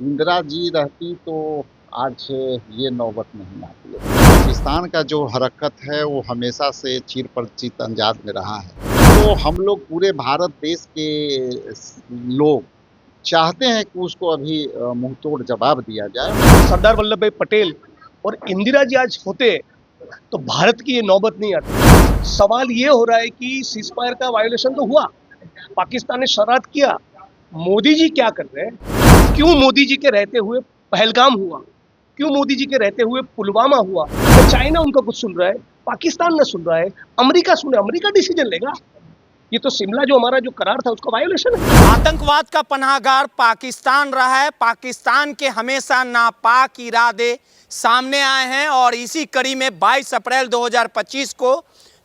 इंदिरा जी रहती तो आज ये नौबत नहीं आती है। पाकिस्तान का जो हरकत है वो हमेशा से चिर परिचित अंदाज में रहा है। तो हम लोग पूरे भारत देश के लोग चाहते हैं कि उसको अभी मुंह तोड़ जवाब दिया जाए। सरदार वल्लभ भाई पटेल और इंदिरा जी आज होते तो भारत की ये नौबत नहीं आती। सवाल ये हो रहा है कि सीज फायर का वायोलेशन तो हुआ, पाकिस्तान ने शरारत किया, मोदी जी क्या कर रहे हैं? क्यों मोदी जी के रहते हुए पहलगाम हुआ? क्यों मोदी जी के रहते हुए पुलवामा हुआ? तो चाइना उनका कुछ सुन रहा है, पाकिस्तान न सुन रहा है, अमेरिका सुने, अमेरिका डिसीजन लेगा। ये तो शिमला जो हमारा जो करार था उसका वायोलेशन है। आतंकवाद का पनाहगार पाकिस्तान रहा है। पाकिस्तान के हमेशा नापाक इरादे सामने आए हैं और इसी कड़ी में 22 अप्रैल 2025 को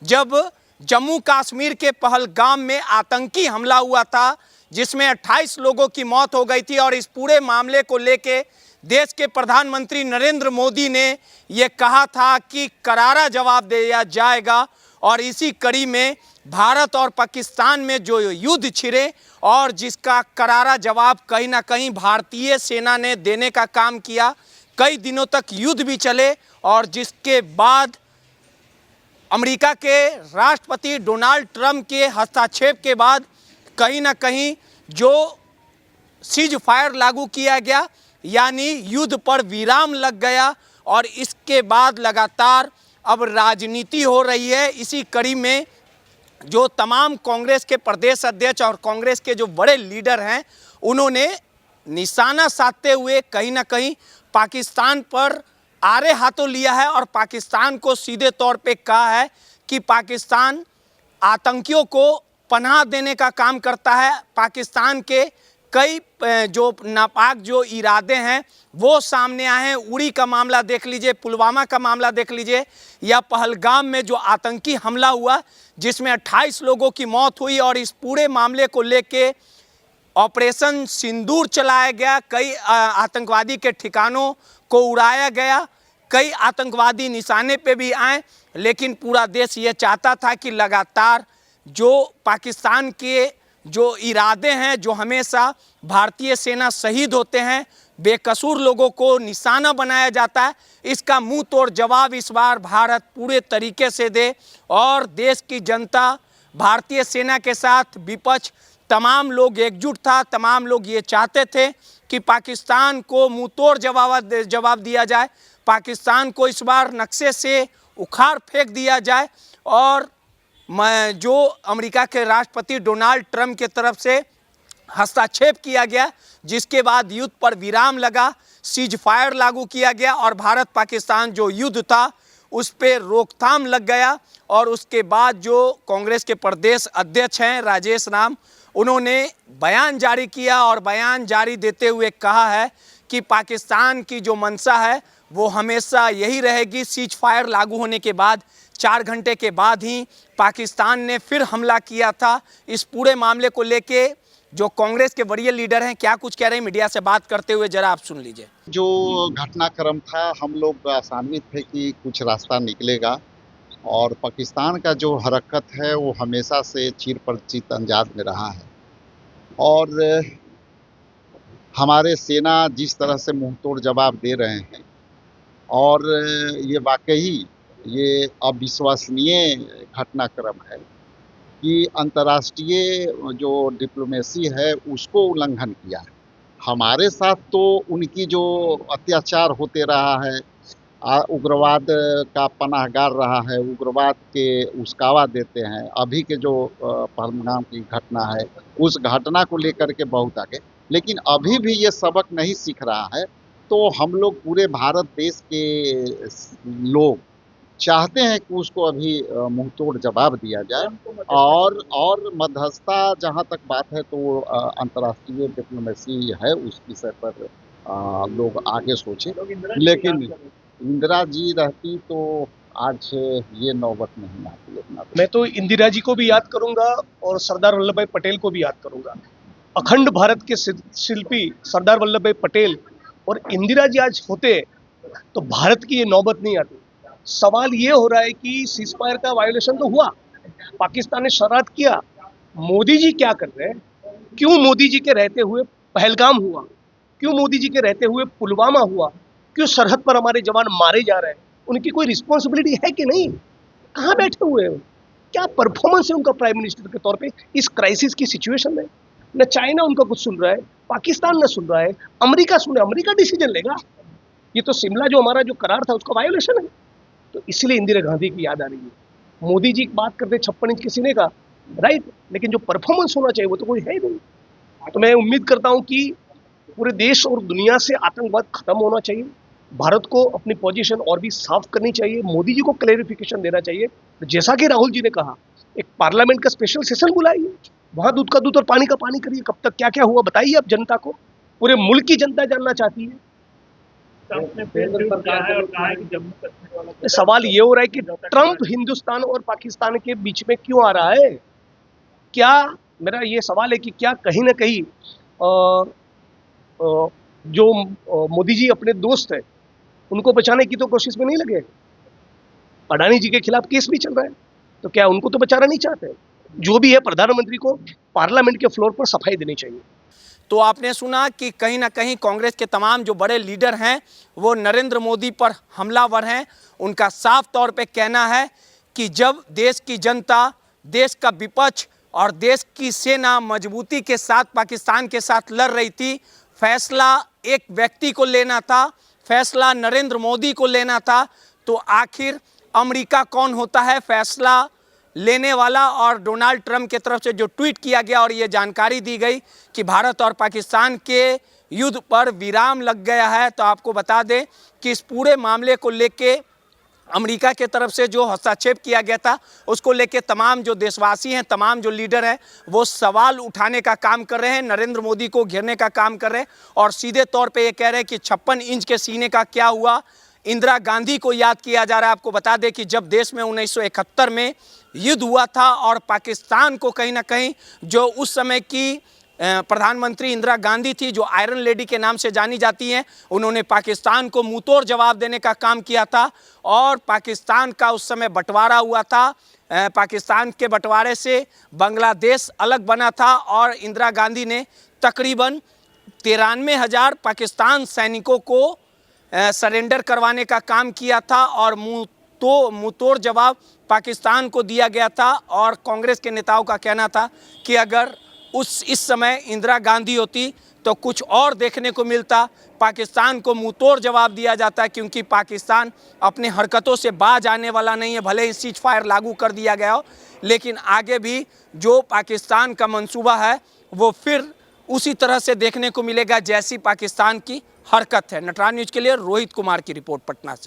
जब जम्मू कश्मीर के पहलगाम में आतंकी हमला हुआ था जिसमें 28 लोगों की मौत हो गई थी और इस पूरे मामले को लेके देश के प्रधानमंत्री नरेंद्र मोदी ने ये कहा था कि करारा जवाब दिया जाएगा। और इसी कड़ी में भारत और पाकिस्तान में जो युद्ध छिड़े और जिसका करारा जवाब कहीं ना कहीं भारतीय सेना ने देने का काम किया, कई दिनों तक युद्ध भी चले और जिसके बाद अमेरिका के राष्ट्रपति डोनाल्ड ट्रंप के हस्तक्षेप के बाद कहीं ना कहीं जो सीज फायर लागू किया गया, यानी युद्ध पर विराम लग गया और इसके बाद लगातार अब राजनीति हो रही है। इसी कड़ी में जो तमाम कांग्रेस के प्रदेश अध्यक्ष और कांग्रेस के जो बड़े लीडर हैं उन्होंने निशाना साधते हुए कहीं ना कहीं पाकिस्तान पर आड़े हाथों लिया है और पाकिस्तान को सीधे तौर पे कहा है कि पाकिस्तान आतंकियों को पनाह देने का काम करता है। पाकिस्तान के कई जो नापाक जो इरादे हैं वो सामने आए हैं। उड़ी का मामला देख लीजिए, पुलवामा का मामला देख लीजिए या पहलगाम में जो आतंकी हमला हुआ जिसमें 28 लोगों की मौत हुई और इस पूरे मामले को लेके ऑपरेशन सिंदूर चलाया गया। कई आतंकवादी के ठिकानों को उड़ाया गया, कई आतंकवादी निशाने पे भी आए, लेकिन पूरा देश ये चाहता था कि लगातार जो पाकिस्तान के जो इरादे हैं, जो हमेशा भारतीय सेना शहीद होते हैं, बेकसूर लोगों को निशाना बनाया जाता है, इसका मुंह तोड़ जवाब इस बार भारत पूरे तरीके से दे। और देश की जनता भारतीय सेना के साथ, विपक्ष तमाम लोग एकजुट था, तमाम लोग ये चाहते थे कि पाकिस्तान को मुंह तोड़ जवाब दिया जाए, पाकिस्तान को इस बार नक्शे से उखाड़ फेंक दिया जाए। और जो अमेरिका के राष्ट्रपति डोनाल्ड ट्रंप के तरफ से हस्तक्षेप किया गया, जिसके बाद युद्ध पर विराम लगा, सीज फायर लागू किया गया और भारत पाकिस्तान जो युद्ध था उस पर रोकथाम लग गया। और उसके बाद जो कांग्रेस के प्रदेश अध्यक्ष हैं राजेश राम, उन्होंने बयान जारी किया और बयान जारी देते हुए कहा है कि पाकिस्तान की जो मंशा है वो हमेशा यही रहेगी। सीज फायर लागू होने के बाद 4 घंटे के बाद ही पाकिस्तान ने फिर हमला किया था। इस पूरे मामले को लेके जो कांग्रेस के वरीय लीडर हैं क्या कुछ कह रहे हैं, मीडिया से बात करते हुए जरा आप सुन लीजिए। जो घटनाक्रम था हम लोग आसान्वित थे कि कुछ रास्ता निकलेगा और पाकिस्तान का जो हरकत है वो हमेशा से चिर परिचित अंदाज में रहा है और हमारे सेना जिस तरह से मुंह तोड़ जवाब दे रहे हैं और ये वाकई ये अविश्वसनीय घटनाक्रम है कि अंतर्राष्ट्रीय जो डिप्लोमेसी है उसको उल्लंघन किया है। हमारे साथ तो उनकी जो अत्याचार होते रहा है, उग्रवाद का पनाहगार रहा है, उग्रवाद के उस्कावा देते हैं। अभी के जो पहलगाम की घटना है उस घटना को लेकर के बहुत आगे, लेकिन अभी भी ये सबक नहीं सीख रहा है। तो हम लोग पूरे भारत देश के लोग चाहते हैं कि उसको अभी मुंह तोड़ जवाब दिया जाए और मध्यस्थता जहां तक बात है तो अंतर्राष्ट्रीय डिप्लोमेसी है, उस विषय पर लोग आगे सोचें। लेकिन इंदिरा जी रहती तो आज ये नौबत नहीं आती है। मैं तो इंदिरा जी को भी याद करूंगा और सरदार वल्लभ भाई पटेल को भी याद करूंगा। अखंड भारत के शिल्पी सरदार वल्लभ भाई पटेल और इंदिरा जी आज होते तो भारत की ये नौबत नहीं आती। सवाल ये हो रहा है कि सीज फायर का वायोलेशन तो हुआ, पाकिस्तान ने शरारत किया, मोदी जी क्या कर रहे हैं? क्यों मोदी जी के रहते हुए पहलगाम हुआ? क्यों मोदी जी के रहते हुए पुलवामा हुआ, क्यों सरहद पर हमारे जवान मारे जा रहे हैं, उनकी कोई रिस्पॉन्सिबिलिटी है कि नहीं? कहाँ बैठे हुए हैं? क्या परफॉर्मेंस है उनका प्राइम मिनिस्टर के तौर पे इस क्राइसिस की सिचुएशन में? न चाइना उनका कुछ सुन रहा है, पाकिस्तान न सुन रहा है, अमेरिका सुने, अमेरिका डिसीजन लेगा। ये तो शिमला जो हमारा जो करार था उसका वायोलेशन है। तो इसलिए इंदिरा गांधी की याद आ रही है। मोदी जी बात करते 56 इंच के सीने का, राइट, लेकिन जो परफॉर्मेंस होना चाहिए वो तो कोई है ही नहीं। तो मैं उम्मीद करता हूं कि पूरे देश और दुनिया से आतंकवाद खत्म होना चाहिए। भारत को अपनी पोजीशन और भी साफ करनी चाहिए, मोदी जी को क्लैरिफिकेशन देना चाहिए। जैसा कि राहुल जी ने कहा, एक पार्लियामेंट का स्पेशल सेशन बुलाइए, वहां दूध का दूध और पानी का पानी करिए। कब तक क्या क्या हुआ बताइए अब जनता को, पूरे मुल्क की जनता जानना चाहती है। सवाल ये हो रहा है कि ट्रंप हिंदुस्तान और पाकिस्तान के बीच में क्यों आ रहा है? क्या, मेरा ये सवाल है कि क्या कहीं ना कहीं जो मोदी जी अपने दोस्त है उनको बचाने की तो कोशिश में नहीं लगे? अडानी जी के खिलाफ केस भी चल रहा है, तो क्या उनको तो बचाना नहीं चाहते? जो भी है, प्रधानमंत्री को पार्लियामेंट के फ्लोर पर सफाई देनी चाहिए। तो आपने सुना कि कहीं ना कहीं कांग्रेस के तमाम जो बड़े लीडर हैं वो नरेंद्र मोदी पर हमलावर हैं। उनका साफ तौर पे कहना है कि जब देश की जनता, देश का विपक्ष और देश की सेना मजबूती के साथ पाकिस्तान के साथ लड़ रही थी, फैसला एक व्यक्ति को लेना था, फैसला नरेंद्र मोदी को लेना था, तो आखिर अमेरिका कौन होता है फैसला लेने वाला? और डोनाल्ड ट्रंप की तरफ से जो ट्वीट किया गया और ये जानकारी दी गई कि भारत और पाकिस्तान के युद्ध पर विराम लग गया है, तो आपको बता दें कि इस पूरे मामले को लेके अमेरिका के तरफ से जो हस्तक्षेप किया गया था उसको लेके तमाम जो देशवासी हैं, तमाम जो लीडर हैं, वो सवाल उठाने का काम कर रहे हैं, नरेंद्र मोदी को घेरने का काम कर रहे हैं और सीधे तौर पे ये कह रहे हैं कि 56 इंच के सीने का क्या हुआ। इंदिरा गांधी को याद किया जा रहा है। आपको बता दें कि जब देश में 1971 में युद्ध हुआ था और पाकिस्तान को कहीं ना कहीं जो उस समय की प्रधानमंत्री इंदिरा गांधी थी, जो आयरन लेडी के नाम से जानी जाती हैं, उन्होंने पाकिस्तान को मुंहतोड़ जवाब देने का काम किया था और पाकिस्तान का उस समय बंटवारा हुआ था। पाकिस्तान के बंटवारे से बांग्लादेश अलग बना था और इंदिरा गांधी ने तकरीबन 93,000 पाकिस्तान सैनिकों को सरेंडर करवाने का काम किया था और मुंहतोड़ जवाब पाकिस्तान को दिया गया था। और कांग्रेस के नेताओं का कहना था कि अगर इस समय इंदिरा गांधी होती तो कुछ और देखने को मिलता, पाकिस्तान को मुंहतोड़ जवाब दिया जाता, क्योंकि पाकिस्तान अपने हरकतों से बाज आने वाला नहीं है। भले ही सीज फायर लागू कर दिया गया हो, लेकिन आगे भी जो पाकिस्तान का मंसूबा है वो फिर उसी तरह से देखने को मिलेगा जैसी पाकिस्तान की हरकत है। नटराज न्यूज़ के लिए रोहित कुमार की रिपोर्ट पटना से।